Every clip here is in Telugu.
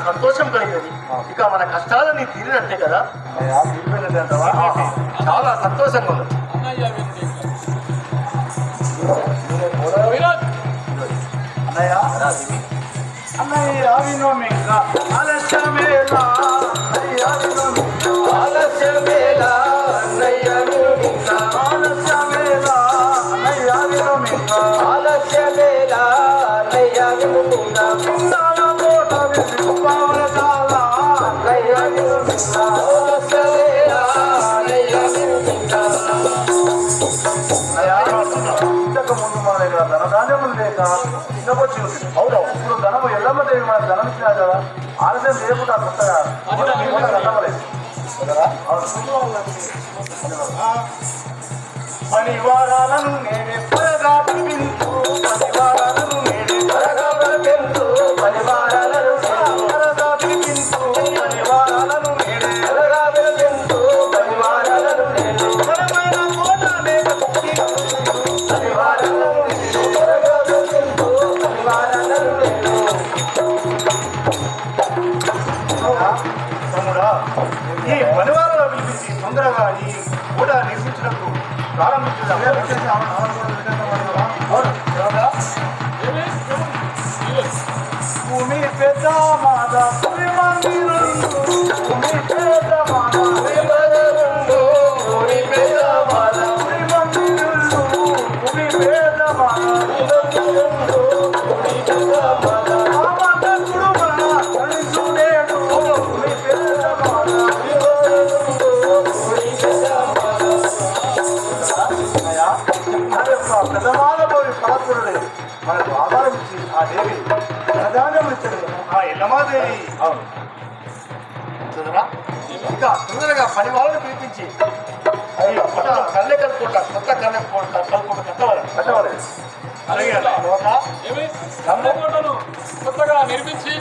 సంతోషం కలిగేది. ఇక మన కష్టాలని తీరినట్టే కదా. చాలా సంతోషంగా ఉంది. అన్నయ్య ఆలస్యమేలా ఆలస్యమేలా ఆలస్యమేలా ఇంతకు ముందు మన దగ్గర ధనధాన్యములు లేక చిన్నపొచ్చి అవును. ఇప్పుడు ధనము ఎల్లమ్మదేవి మన ధనం ఇచ్చినా కదా, ఆలస్యం లేకుండా కొత్తగా కట్టవలేదు. పనివారాలను నేనే త్వరగా పిలిపించు, పనివారాలను నేనే త్వరగా పిలిపించు, పనివారాలను త్వరగా పిలిపించు, పనివారాలను నేనే త్వరగా పిలిపించు, పనివారాలను నేనే త్వరమైన కోట లేక పనివారాలను నేనే త్వరగా పిలిపించు, పనివారాలను నేను. తమ్ముడా, ఈ పనివారాలు పిలిపించి తొందరగా ఈ కూడా నిర్మించినప్పుడు ప్రారంభించుదాం. భూమి పెద్ద మాద భూమి భూమి పెద్ద మాద భూమి పెద్ద మాద భూమి పెద్ద మాద పెద్దమాలపోయి పరత్తుడే మనకు ఆధారం ఇచ్చి ఆ దేవి ధనధాన్యం ఇచ్చాడు. ఆ ఎల్లమాదేవి అవును చూడరా. ఇంకా తొందరగా పని వాళ్ళని పిలిపించి కళ్ళే కలుపుకుంట కొత్త కళ్ళే కలుపుకుంట కట్టవాలి. అలాగే కన్నెకోటను కొత్తగా నిర్మించి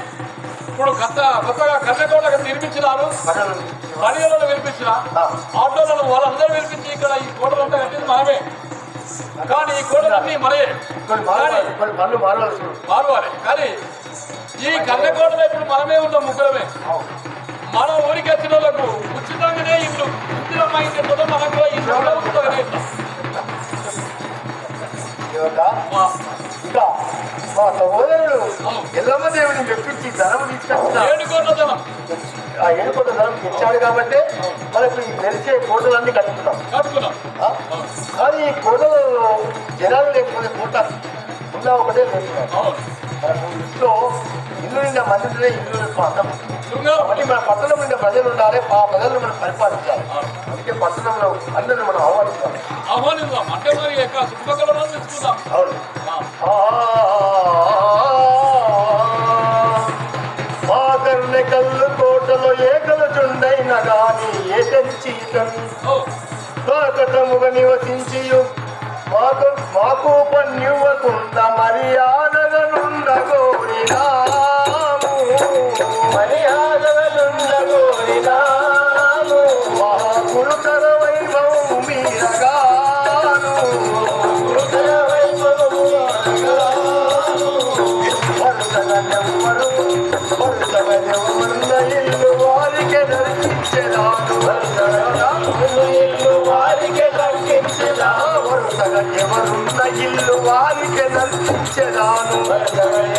ఇప్పుడు కొత్తగా కన్నెకోట నిర్మించినారు. పనిలను నిర్మించిన ఆటోలను వాళ్ళందరూ నిర్మించి ఇక్కడ ఈ కోటలంతా కట్టింది మనమే. కానీ ఈ కోటలన్నీ మనమే మారవాలి. కానీ ఈ కన్నెకోటలో ఇప్పుడు మనమే ఉన్నాం, ముగ్గురమే. మన ఊరికి వచ్చిన వాళ్ళకు ఉచితంగానే ఇల్లు ఉచితమైంది కూడా మనం కూడా ఇల్లు కూడా ఉచితంగానే ఇస్తాం. ఇంకా మా సహోదరుడు ఎల్లమ్మదేవుని మెప్పించి ధనం తీసుకొచ్చిన 7 కోట్ల ధనం, ఆ 7 కోట్ల ధనం తెచ్చాడు కాబట్టి మనకు ఈ మెరిసే కోటలన్నీ కట్టుకున్నాం. కానీ ఈ కోటలలో జనాలు లేకపోతే కోట ఉన్న ఒకటే లేకున్నాం. మనకు ఇంట్లో ఇల్లు నిండా మంది ఉంటే ఇల్లు అందం. కాబట్టి మన పట్టణం నిండా ప్రజలు ఉండాలి, ఆ ప్రజలను మనం పరిపాలించాలి. అందుకే పట్టణంలో అందరిని మనం ఆహ్వానించాలి. అంటే మరి చుట్టుపక్కల తెచ్చుకుందాం. అవును. మా కర్ణె కళ్ళు కోటలో ఏకలు చుండైన గాని ఏ తెరిచీతను కాకటముగా నివసించి మాకు పన్యువకుండా మర్యాదగనుండగోరినాము మహాపురుతర వైభవము మీరగాను ఇల్లు వారికి దర్శించరాను ఇల్లు వారికి దర్శించరాను వరుసగా ఎవరున్న ఇల్లు వారికి దర్శించరాను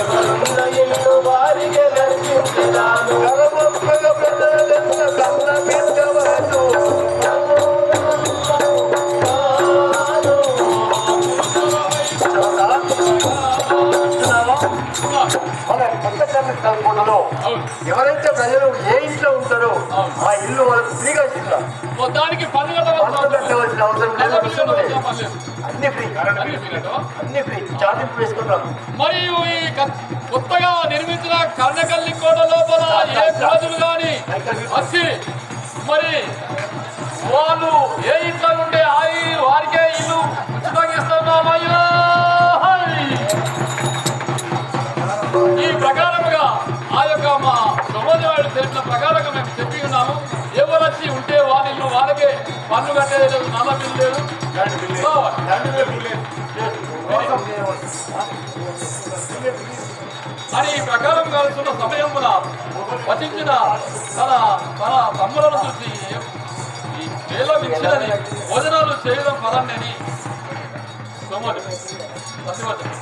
ఎవరున్న ఇల్లు వారికి దర్శించరాను గర్వప్పగా ప్రజలెంత కన్న పెద్దవరను మన కొత్త కన్నెకోటలో ఎవరైతే ప్రజలు ఏ ఇంట్లో ఉంటారో ఆ ఇల్లు వాళ్ళకు ఫ్రీగా ఇస్తున్నారు. దానికి పన్ను కట్టవలసిన అవసరం లేదు. అన్ని ఫ్రీ, అన్ని ఫ్రీ. చార్జింగ్ వేసుకుంటాం. మరియు ఈ కొత్తగా నిర్మించిన కర్ణకల్లి కోట లోపల ఏ ప్రజలు కానీ వచ్చి మరి వాళ్ళు ఏ ఇంట్లో ఉండే వారికే ఇల్లు ఉచితంగా ఇస్తున్నామయ్యో. ఈ ప్రకారముగా ఆ యొక్క మా సమాజం మెసేజ్ల ప్రకారంగా మేము చెప్పి ఉన్నాము. ఎవరు వచ్చి ఉంటే వారిల్లు వాళ్ళకే పన్ను కట్టేది లేదు, నల్ల బిల్లు లేదు. అని ఈ ప్రకారం కలుస్తున్న సమయమున వచించిన తన తన తమ్ములను చూసి ఈ వేలం ఇచ్చినని భోజనాలు చేయడం పదాన్ని సోమోజు సత్యవచనం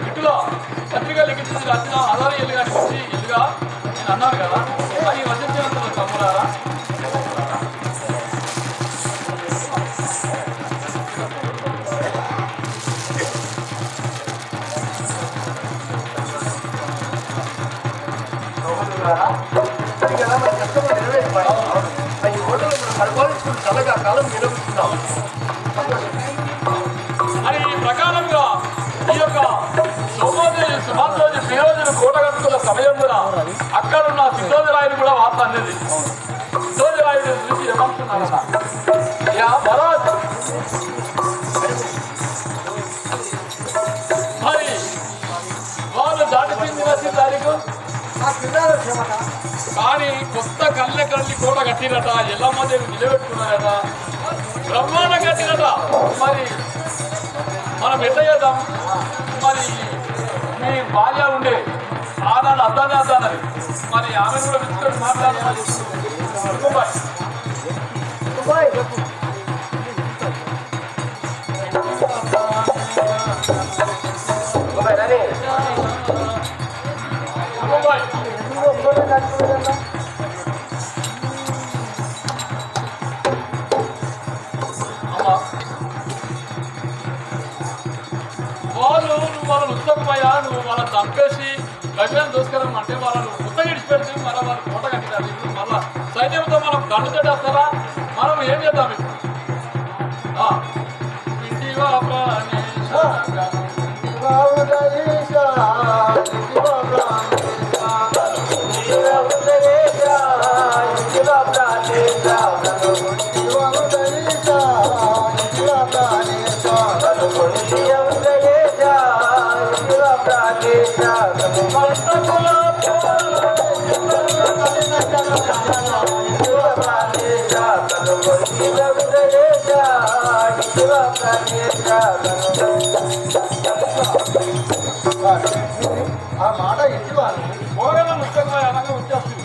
ఇటుగా పత్రిక లిఖించి రాసిన ఆధార ఇల్లుగా వచ్చి ఇల్లుగా నేను అన్నాను కదా అది వచించినందుకు తమ్ముడారా చల్లగా కాలం నిలబడుతున్నాం అని ఈ ప్రకారంగా ఈ యొక్క సుమాంతోజి ఫిరోజును కోట కట్టుకున్న సమయంలో అక్కడున్న సిద్ధోజరాయుడు కూడా వార్త అనేది సిద్ధోజరాయుడు చూసి ఏమంటున్నారట మహారాజ్ మరి వాళ్ళు దాటిపోయింది వచ్చే తారీఖు కానీ కొత్త కళ్ళెకల్లి కోట కట్టినట ఎల్లమ్మదేవి నిలబెట్టుకున్నారట బ్రహ్మాండం కట్టినట మరి మనం ఎట్లా చేద్దాం మరి మీ భార్య ఉండే ఆనాడు అద్దానే అద్దానది మరి ఆమె కూడా విచ్చుకొని మాట్లాడాలి వాళ్ళను ఉత్తమయ్యా నువ్వు వాళ్ళని చంపేసి గవ్యాన్ని దోసుకెళ్ళమంటే వాళ్ళను ఉత్త ఇడిచిపెడితే మళ్ళీ వాళ్ళు కోట కట్టినారు. ఇప్పుడు మళ్ళా సైన్యంతో మనం దండు చెట్టేస్తారా? మనం ఏం చేద్దాం ఇప్పుడు ఆ మాట ఇవ్వాలి ముఖ్యంగా అనగా వచ్చేస్తుంది.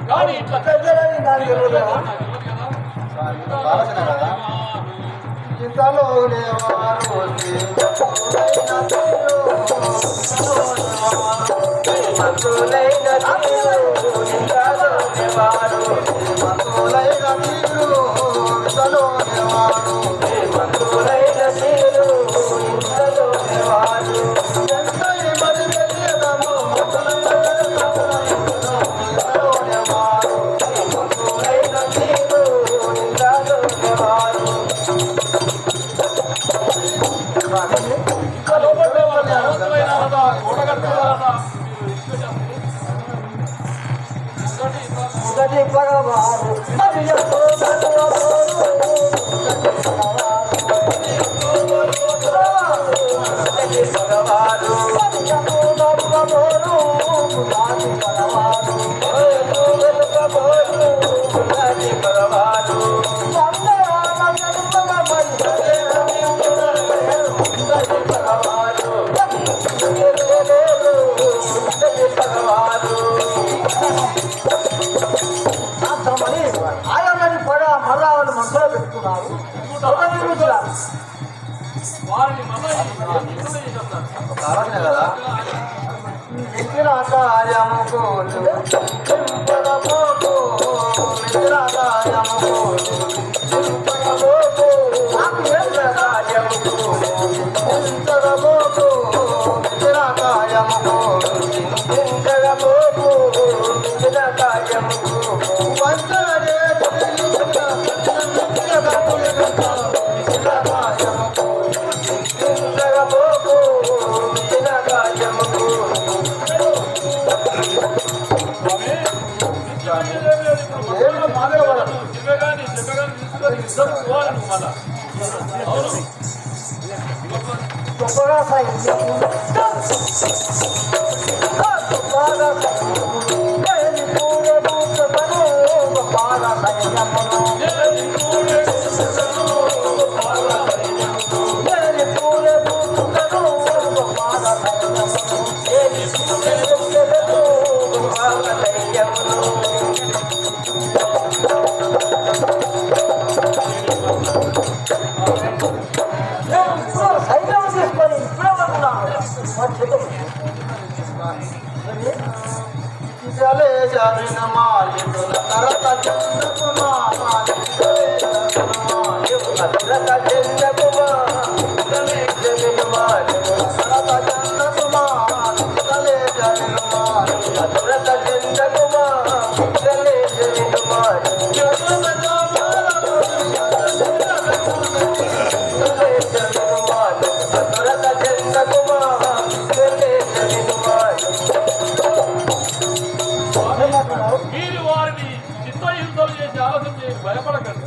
కానీ ఇట్లా ఇంతలో ఆయనని పడ మళ్ళా వాళ్ళు మనసులో పెట్టుకున్నారు. వారిని మళ్ళీ మిత్ర కార్యముకు కార్యముకు చింతించగబోకు నిజకాయముకు చింతించగబోకు నిజకాయముకు వంచనే చింతించగబోకు నిజకాయముకు గొప్పగా సాగింది సైన్యం తీసుకొని ఇప్పుడే జలే జరిన మాలికుల తరత చంద్రకుమా భద్రత చెందకుమా తరత చంద్రకుమా జలే జరిన భద్రత చెందకుమా మీరు వారిని చిత్తయుద్ధం చేసి ఆలోచన చేసి భయపడకండి.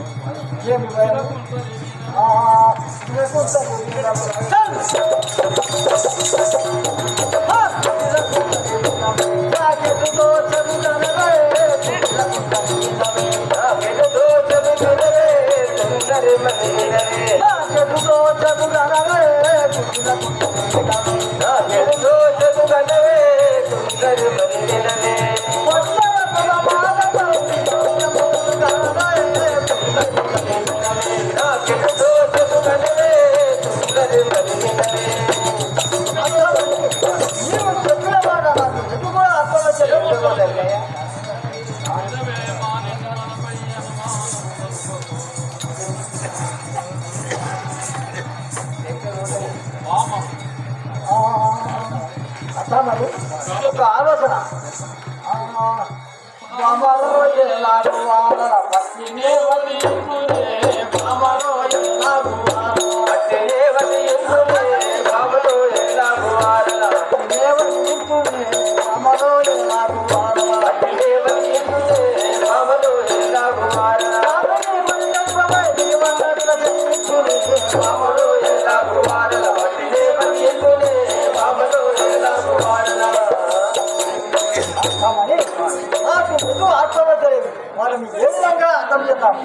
ఒక ఆలోచన ఆత్మహత్యలేదు వాళ్ళని ఏ విధంగా అర్థం చేద్దాం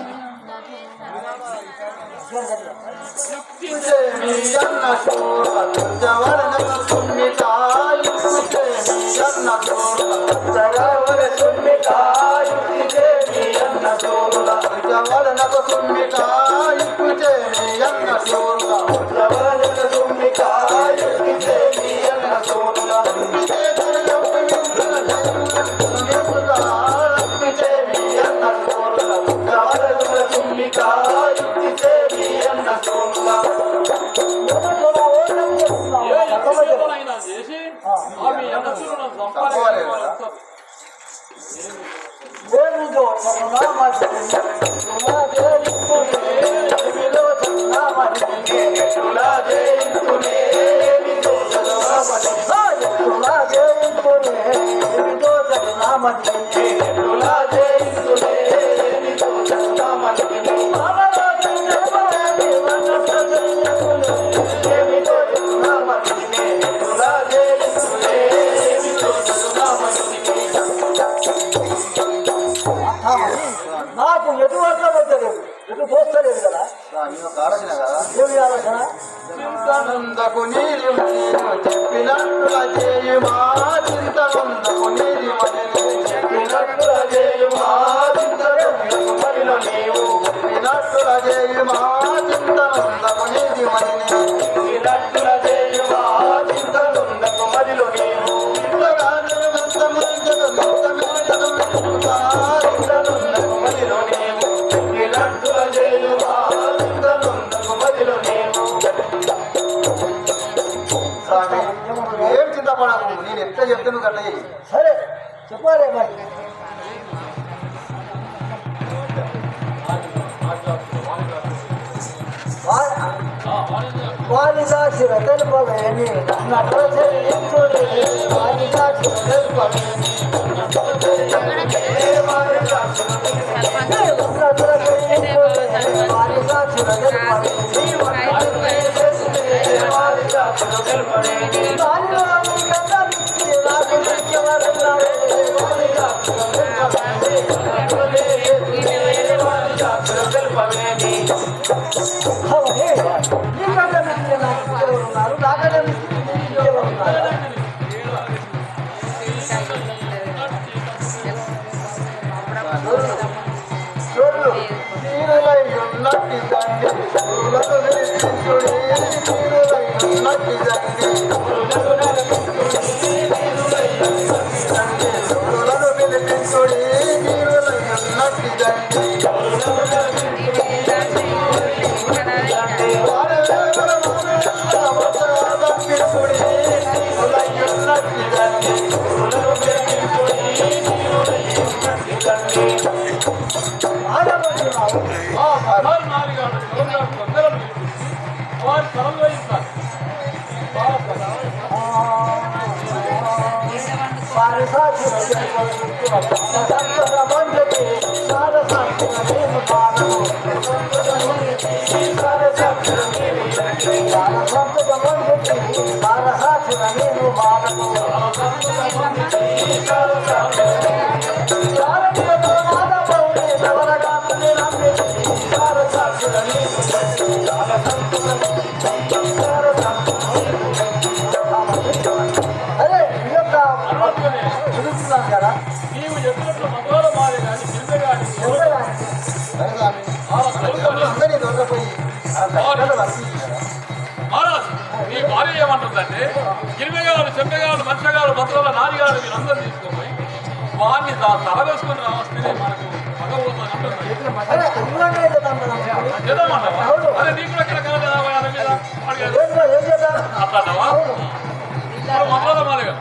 అయినా చేసి ఆమె ఎన్నచూరును సంపాదించాలి. నాకు ఎటు అర్థం అవుతలేదు ఎటు చూస్తలేదు కదా ఆలోచన కదా ఏమి ఆలోచన చింతనందకు నీరు చెప్పినట్టుగా చేయుమా చింతనందకు నీరు చెప్పినట్టుగా చేయుమా చింతనందకు మరిలో నీవు చెప్పినట్టుగా చేయుమా చింతనందకు నీరు చెప్పినట్టుగా చేయుమా చింతనందకు మరిలో నీవు స్వామి ఏం చింతపడకు, నేను ఎట్లా చెప్తాను గట్ల చెయ్యి. సరే చెప్పాలి మరి. వారి సాక్షి తెలుపవేని నటన చెల్లించుడే వారి సాక్షి తెలుపవేని వారి సాక్షి నీవు చెప్పినట్లు మగవాళ్ళ మారే కానీ కింద కానీ మహారాజ్ నీ భార్య ఏమంటుందంటే గిరిమెగాడు చెంపగాడు మనుషగాడు మంత్రాల నారిగాడు మీరందరూ తీసుకుపోయి వారిని తల వేసుకుని రావస్తేనే మనకు మగబోతానంటున్నాయి. అదే నీకు ఎక్కడ కలదా అట్లాంటావా మంత్రాల మారిగా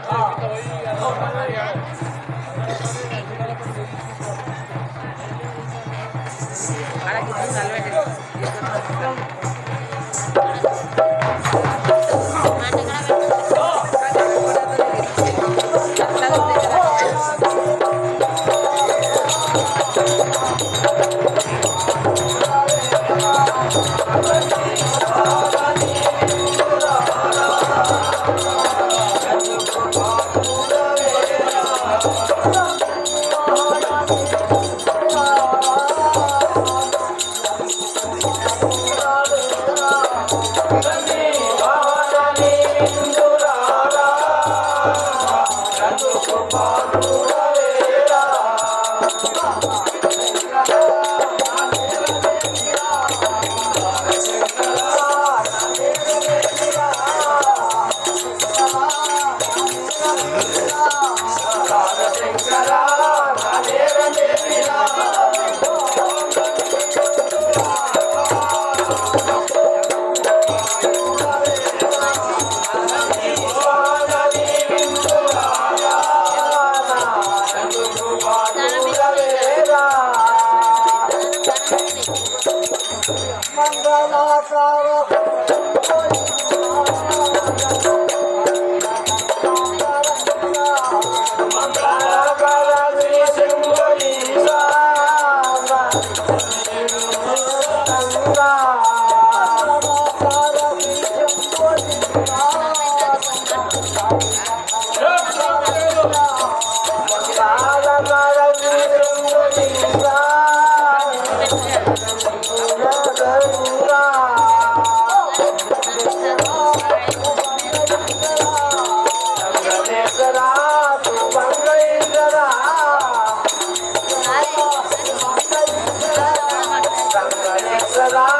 Sara,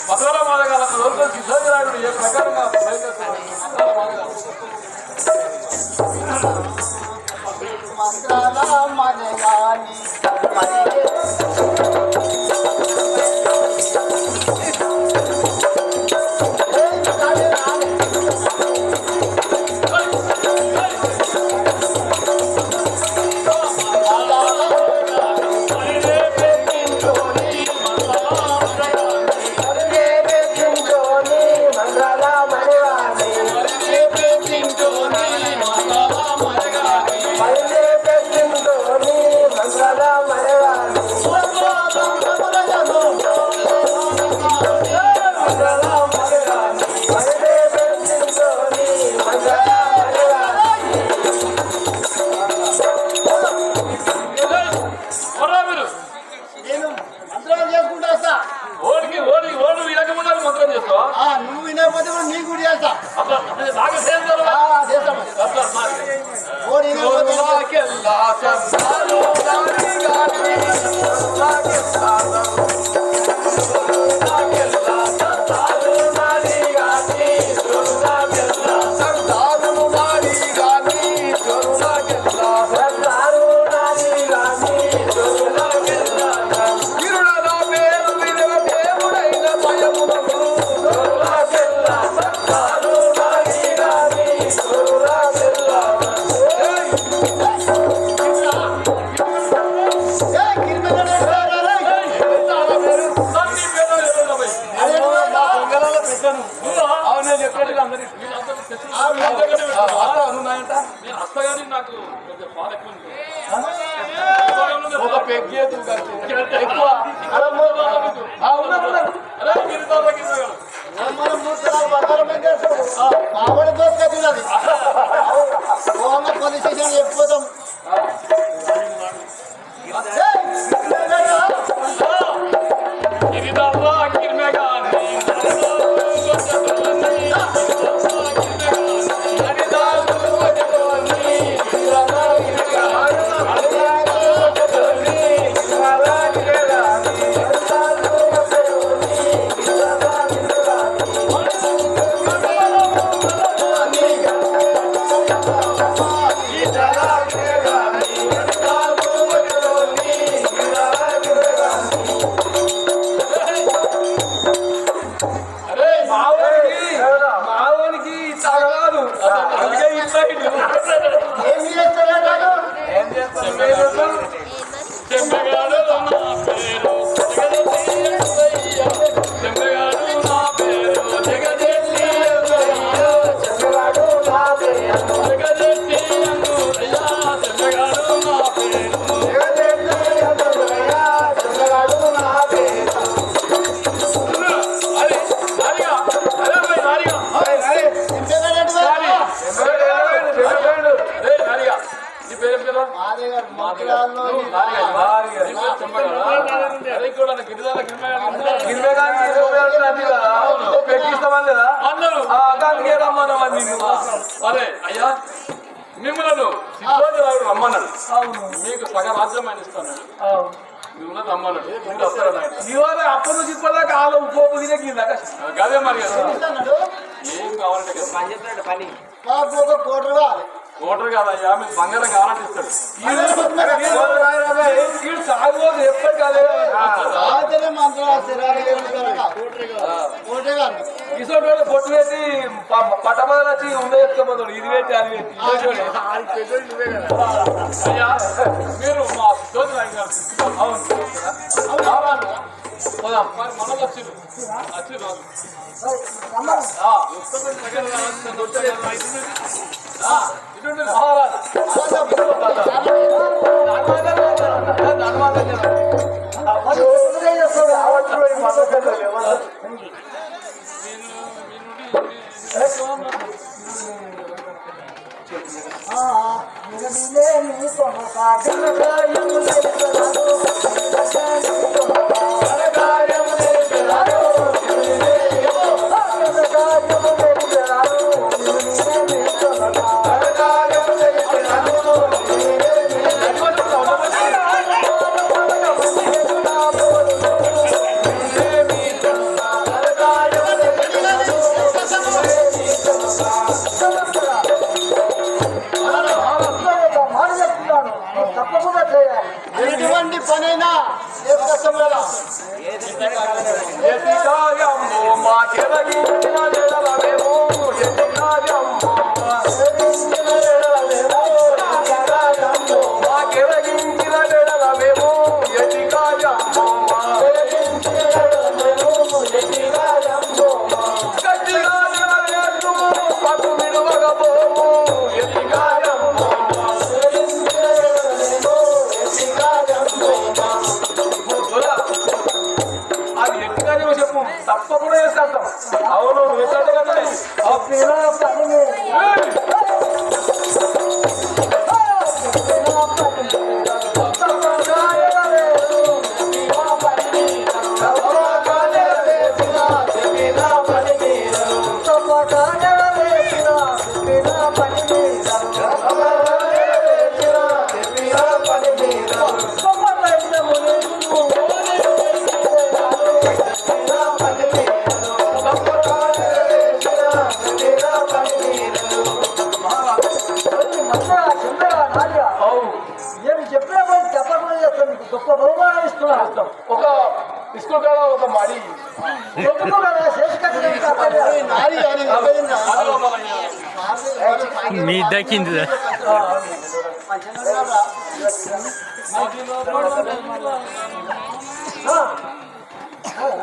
మధుర మాదగాలను రోజు సిద్ధోజరాయుడు ఏ ప్రకారంగా నువ్వు వినకపోతే కూడా నీకు కూడా చేస్తా హస్తగాని నాకు బాధ ఒక పెగ్గే ఎక్కువ మావాడి దోసుగా చూడాలి పోలీస్ స్టేషన్ చెప్పిపోతాం అరే అయ్యా మిమ్మల్ని సిద్ధోజరాయుడు రమ్మన్నాడు మీకు సగ రాజ్యం ఆయన ఇస్తాను మిమ్మల్ని రమ్మన్నాడు మీరు వస్తారన్న ఇవాళ అప్పటి నుంచి ఇప్పటిదాకా ఆలో ఉప్పు తినకిందాక గదే మరి ఏం కావాలంటే పని కోటర్ కావాలి ఓటర్ కాదయ్యా మీకు బంగారం కావాలంటే ఇస్తాడు సాగుబోదు ఎప్పటి కాదు ఇసోటి పొట్టు పెట్టి పట్టమని వచ్చి ఉండే ఎత్తుకోబోతాడు ఇది పెట్టి అది పెట్టి అయ్యా మీరు మా సిద్ధోజరాయుడు గారు అవును పోదాం మరి మనలో వచ్చింది మహారాజ్ పనైనా చేసుకొస్తాం కదా. తప్పకుండా చేసుకొస్తాం. అవును ఏంటంటే కదా గొప్ప బహుమానం ఇస్తున్నాం. ఒక స్కూల్ కాడ ఒక మడి మీ దక్కింది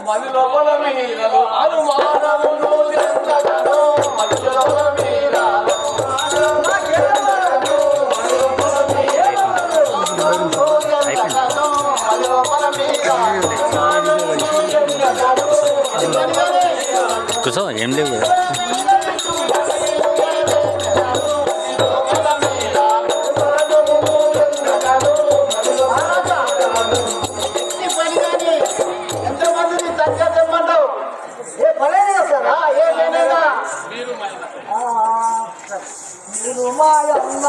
మది లోపల మీరలు అనుమానములు ఎంతగానో మది లోపల మీరాలు కూర్చో ఏం లేవు కదా ఎంతమందిని తగ్గ తెమ్మంటావు? ఏ పని చేస్తారా? ఏ పనైనా మీరు మాయన్న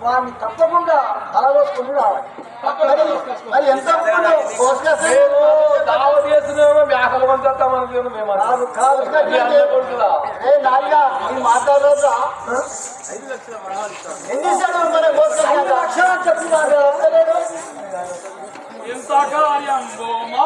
వాడిని తప్పకుండా తలవేసుకుని రావాలి. మరి ఎంత దావత్ చేస్తున్నామో మేకలు పంచేస్తామని మేము కాదు కాదు ఏ నాలుగా ఈ మాట్లాడదా ఎన్ని ఇస్తాడు మన 5 లక్షలు అని చెప్పినారు. ఎంత కార్యంలో మా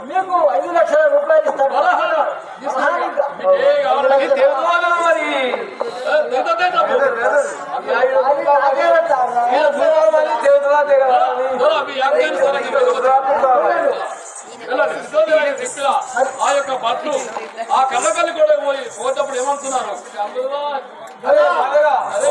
మీకు 5 లక్షల రూపాయలు ఇస్తాడు. ఆ యొక్క బట్లు ఆ కళ్ళకల్లి కూడా పోయి పోతప్పుడు ఏమంటున్నారు అదే